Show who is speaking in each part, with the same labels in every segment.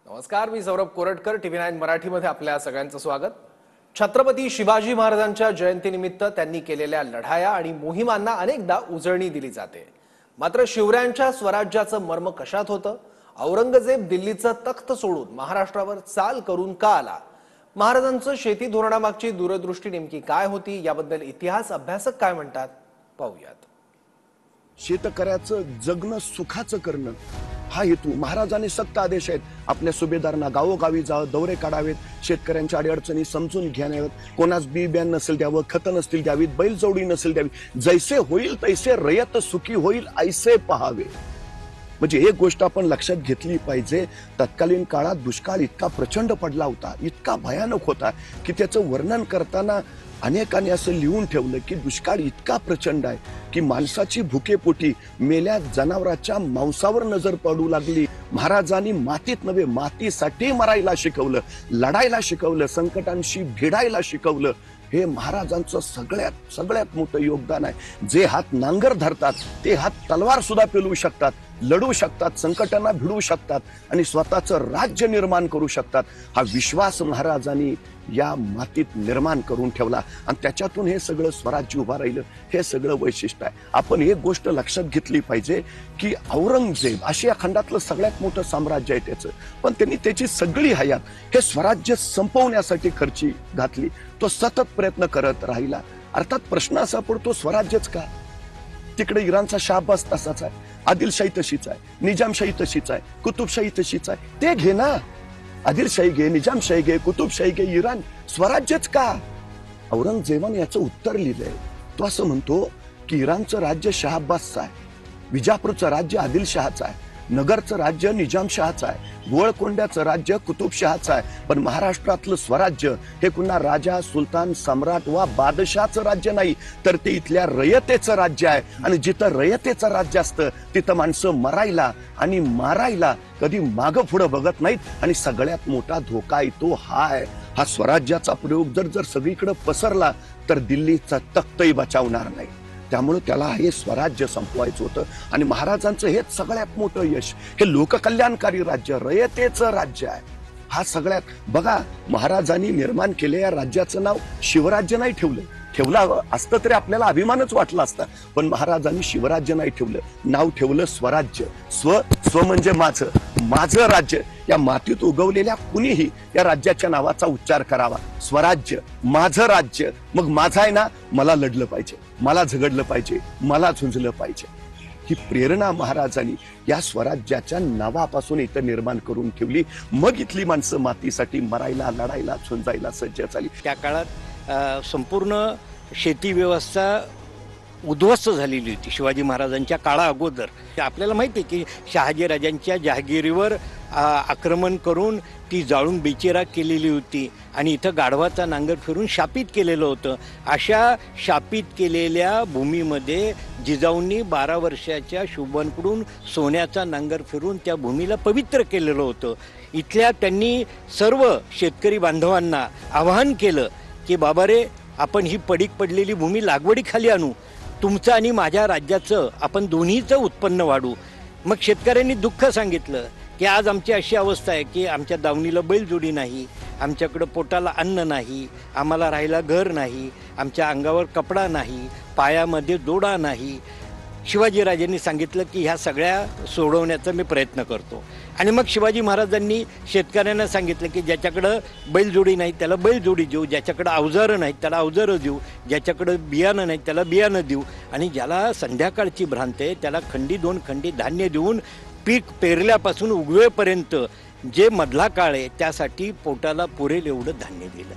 Speaker 1: नमस्कार, मी सौरभ कोरटकर. TV9 मराठीमध्ये आपल्या सगळ्यांचं स्वागत. छत्रपती शिवाजी महाराजांच्या जयंतीनिमित्त त्यांनी केलेल्या लढाया आणि मोहिमांना अनेकदा उजळणी दिली जाते. मात्र शिवरायांच्या स्वराज्याचं मर्म कशात होतं? औरंगजेब दिल्लीचं तख्त सोडून महाराष्ट्रावर चाल करून का आला? महाराजांचं शेती धोरणामागची दूरदृष्टी नेमकी काय होती, याबद्दल इतिहास अभ्यासक काय म्हणतात पाहूयात.
Speaker 2: शेतकऱ्याचं जगणं सुखाचं करणं हा हेतू महाराजांनी सक्त आदेश आहेत. आपल्या सुभेदारांना गावोगावी जावं, दौरे काढावेत, शेतकऱ्यांच्या अडीअडचणी समजून घ्याव्यात, कोणास बी बियाण नसेल द्यावं, खतं नसतील द्यावीत, बैलजोडी नसेल द्यावी, जैसे होईल तैसे रयत सुखी होईल ऐसे पहावे. म्हणजे एक गोष्ट आपण लक्षात घेतली पाहिजे. तत्कालीन काळात दुष्काळ इतका प्रचंड पडला होता, इतका भयानक होता की त्याचं वर्णन करताना अनेकांनी असं लिहून ठेवलं की दुष्काळ इतका प्रचंड आहे की माणसाची भुकेपोटी मेल्या जनावराच्या मांसावर नजर पडू लागली. महाराजांनी मातीत नव्हे मातीसाठी मरायला शिकवलं, लढायला शिकवलं, संकटांशी भिडायला शिकवलं. हे महाराजांचं सगळ्यात मोठं योगदान आहे. जे हात नांगर धरतात ते हात तलवार सुद्धा पेलवू शकतात, लढू शकतात, संकटांना भिडू शकतात आणि स्वतःचं राज्य निर्माण करू शकतात. हा विश्वास महाराजांनी या मातीत निर्माण करून ठेवला आणि त्याच्यातून हे सगळं स्वराज्य उभा राहिलं. हे सगळं वैशिष्ट्य आहे. आपण एक गोष्ट लक्षात घेतली पाहिजे की औरंगजेब आशिया खंडातलं सगळ्यात मोठं साम्राज्य आहे त्याचं, पण त्यांनी त्याची सगळी हयात हे स्वराज्य संपवण्यासाठी खर्ची घातली. तो सतत प्रयत्न करत राहिला. अर्थात प्रश्न असा पडतो, स्वराज्यच का? तिकडे इराणचा शाहबाज तसाच आहे, आदिलशाही तशीच आहे, निजामशाही तशीच आहे, कुतुबशाही तशीच आहे. ते घे ना, आदिलशाही घे, निजामशाही घे, कुतुबशाही घे, इराण. स्वराज्यच का? औरंगजेबाने याचं उत्तर लिहिलंय. तो असं म्हणतो की इराणचं राज्य शहाबाजचं आहे, विजापूरचं राज्य आदिलशहाचं आहे, नगरचं राज्य निजामशहाचं आहे, गोळकोंड्याचं राज्य कुतुबशहाचं आहे. पण महाराष्ट्रातलं स्वराज्य हे कुणा राजा, सुलतान, सम्राट वा बादशाहचं राज्य नाही, तर ते इथल्या रयतेचं राज्य आहे. आणि जिथं रयतेचं राज्य असतं तिथं माणसं मरायला आणि मारायला कधी मागं पुढं बघत नाहीत. आणि सगळ्यात मोठा धोका येतो हा स्वराज्याचा प्रयोग जर सगळीकडे पसरला तर दिल्लीचा तख्तही बचावणार नाही. त्यामुळे त्याला हे स्वराज्य संपवायचं होतं. आणि महाराजांचं हेच सगळ्यात मोठं यश. हे लोककल्याणकारी राज्य, रयतेचं राज्य आहे. हा सगळ्यात बघा, महाराजांनी निर्माण केलेल्या राज्याचं नाव शिवराज्य नाही ठेवलं असतं तरी आपल्याला अभिमानच वाटला असता. पण महाराजांनी शिवराज्य नाही ठेवलं, नाव ठेवलं स्वराज्य. स्व म्हणजे माझं राज्य. या मातीत उगवलेल्या कुणीही या राज्याच्या नावाचा उच्चार करावा. स्वराज्य, माझं राज्य. मग माझं आहे ना, मला लढलं पाहिजे, मला झगडलं पाहिजे, मला झुंजलं पाहिजे. ही प्रेरणा महाराजांनी या स्वराज्याच्या नावापासून इथं निर्माण करून ठेवली. मग इथली माणसं मातीसाठी मरायला, लढायला, झुंजायला सज्ज झाली.
Speaker 3: त्या काळात संपूर्ण शेती व्यवस्था उद्ध्वस्त झालेली होती शिवाजी महाराजांच्या काळा अगोदर. आपल्याला माहिती आहे की शहाजीराजांच्या जहागिरीवर आक्रमण करून ती जाळून बेचिरा केलेली होती आणि इथं गाढवाचा नांगर फिरून शापित केलेलं होतं. अशा शापित केलेल्या भूमीमध्ये जिजाऊंनी 12 वर्षाच्या शुभांकडून सोन्याचा नांगर फिरून त्या भूमीला पवित्र केलेलं होतं. इथल्या त्यांनी सर्व शेतकरी बांधवांना आवाहन केलं की बाबा रे, आपण ही पडीक पडलेली भूमी लागवडीखाली आणू, तुमचं आणि माझ्या राज्याचं आपण दोन्हीचं उत्पन्न वाढू. मग शेतकऱ्यांनी दुःख सांगितलं की आज आमची अशी अवस्था आहे की आमच्या दावणीला बैलजोडी नाही, आमच्याकडं पोटाला अन्न नाही, आम्हाला राहायला घर नाही, आमच्या अंगावर कपडा नाही, पायामध्ये दोडा नाही. शिवाजीराजांनी सांगितलं की ह्या सगळ्या सोडवण्याचा मी प्रयत्न करतो. आणि मग शिवाजी महाराजांनी शेतकऱ्यांना सांगितलं की ज्याच्याकडं बैलजोडी नाही त्याला बैलजोडी देऊ, ज्याच्याकडं अवजारं नाहीत त्याला अवजारं देऊ, ज्याच्याकडं बियाणं नाही त्याला बियाणं देऊ, आणि ज्याला संध्याकाळची भ्रांत आहे त्याला खंडी 2 खंडी धान्य देऊन पीक पेरल्यापासून उगवेपर्यंत जे मधला काळ आहे त्यासाठी पोटाला पुरेल एवढं धान्य दिलं.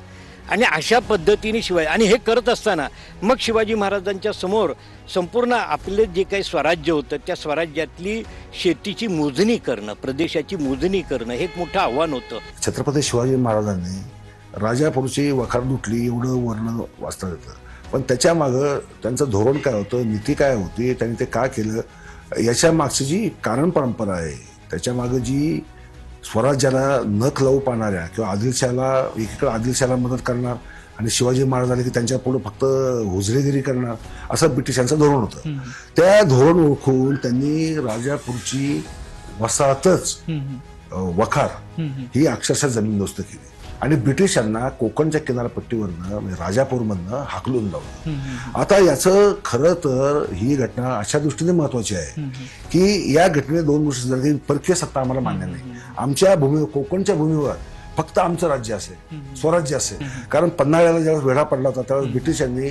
Speaker 3: आणि अशा पद्धतीने आणि हे करत असताना मग शिवाजी महाराजांच्या समोर संपूर्ण आपले जे काही स्वराज्य होतं त्या स्वराज्यातली शेतीची मोजणी करणं, प्रदेशाची मोजणी करणं हे एक मोठं आव्हान होतं.
Speaker 4: छत्रपती शिवाजी महाराजांनी राजापूरची वखार लुटली एवढं वर्णन वाचता येतं. पण त्याच्या मागं त्यांचं धोरण काय होतं, नीती काय होती, त्यांनी ते का केलं, याच्या मागची जी कारण परंपरा आहे, त्याच्या मागं जी स्वराज्याला नख लावू पाहणाऱ्या किंवा आदिलशाला एकीकडे आदिलशाला मदत करणार आणि शिवाजी महाराजांनी की त्यांच्या पुढे फक्त हुजरेगिरी करणार असं ब्रिटिशांचं धोरण होतं. त्या धोरण ओळखून त्यांनी राजापूरची वसाहतच वखार ही अक्षरशः जमीनदोस्त केली आणि ब्रिटिशांना कोकणच्या किनारपट्टीवरनं म्हणजे राजापूरमधनं हाकलून लावलं. आता याचं खरं तर ही घटना अशा दृष्टीने महत्वाची आहे की या घटनेने 2 गोष्टी झाल्या. परकीय सत्ता आम्हाला मान्य नाही. आमच्या भूमीवर, कोकणच्या भूमीवर फक्त आमचं राज्य असेल, स्वराज्य असेल. कारण पन्हाळ्याला ज्यावेळेस वेढा पडला होता त्यावेळेस ब्रिटिशांनी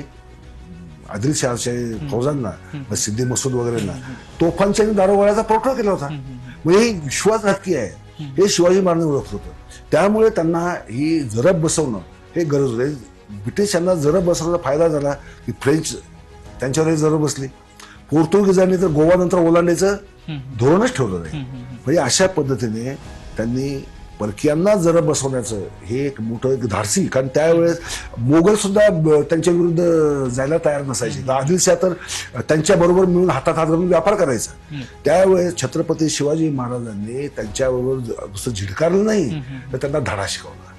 Speaker 4: आदिलशहाच्या फौजांना, सिद्धी मसूद वगैरेंना तोफांच्या आणि दारूगोळ्याचा पुरवठा केला होता. म्हणजे ही विश्वासघातकी आहे हे शिवाजी महाराजांनी ओळखत होतं. त्यामुळे त्यांना ही जरब बसवणं हे गरज होते. ब्रिटिशांना जरब बसवण्याचा फायदा झाला की फ्रेंच त्यांच्यावरही जरब बसली. पोर्तुगीजांनी तर गोवानंतर ओलांडायचं धोरणच ठेवलं नाही. म्हणजे अशा पद्धतीने त्यांनी परकीयांना जरब बसवण्याचं हे एक मोठं एक धाडसी. कारण त्यावेळेस मोगल सुद्धा त्यांच्या विरुद्ध जायला तयार नसायचे. आदिलशाह तर त्यांच्या बरोबर मिळून हातात हात घालून व्यापार करायचा. त्यावेळेस छत्रपती शिवाजी महाराजांनी त्यांच्याबरोबर नुसतं झिडकारलं नाही तर त्यांना धडा शिकवला.